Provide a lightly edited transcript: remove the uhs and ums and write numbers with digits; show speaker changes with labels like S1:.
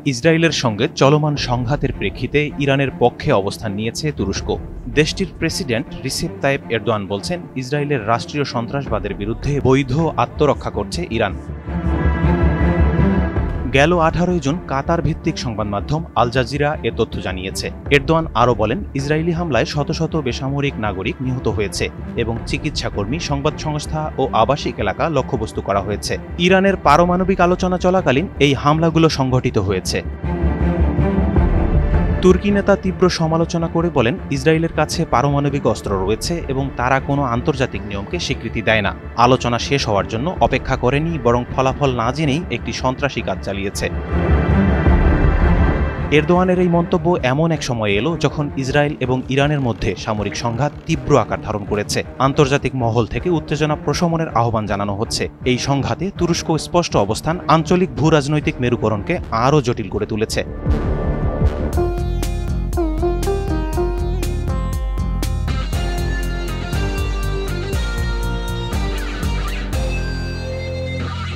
S1: ইসরায়েলের সঙ্গে চলমান সংঘাতের প্রেক্ষিতে ইরানের পক্ষে অবস্থান নিয়েছে তুরস্ক। দেশটির প্রেসিডেন্ট রিসেপ তাইপ এরদোয়ান বলছেন, ইসরায়েলের রাষ্ট্রীয় সন্ত্রাসবাদের বিরুদ্ধে বৈধ আত্মরক্ষা করছে ইরান। গেল 18 জুন কাতার ভিত্তিক সংবাদ মাধ্যম আল জাজিরা এ তথ্য জানিয়েছে। এরদোয়ান আরও বলেন, ইসরায়েলি হামলায় শত শত বেসামরিক নাগরিক নিহত হয়েছে এবং চিকিৎসাকর্মী, সংবাদ সংস্থা ও আবাসিক এলাকা লক্ষ্যবস্তু করা হয়েছে। ইরানের পারমাণবিক আলোচনা চলাকালীন এই হামলাগুলো সংঘটিত হয়েছে। তুর্কি নেতা তীব্র সমালোচনা করে বলেন, ইসরায়েলের কাছে পারমাণবিক অস্ত্র রয়েছে এবং তারা কোনো আন্তর্জাতিক নিয়মকে স্বীকৃতি দেয় না। আলোচনা শেষ হওয়ার জন্য অপেক্ষা করেনি, বরং ফলাফল না জেনেই একটি সন্ত্রাসী কাজ চালিয়েছে। এরদোয়ানের এই মন্তব্য এমন এক সময় এলো যখন ইসরায়েল এবং ইরানের মধ্যে সামরিক সংঘাত তীব্র আকার ধারণ করেছে। আন্তর্জাতিক মহল থেকে উত্তেজনা প্রশমনের আহ্বান জানানো হচ্ছে। এই সংঘাতে তুরস্ক স্পষ্ট অবস্থান আঞ্চলিক ভূ রাজনৈতিক মেরুকরণকে আরও জটিল করে তুলেছে।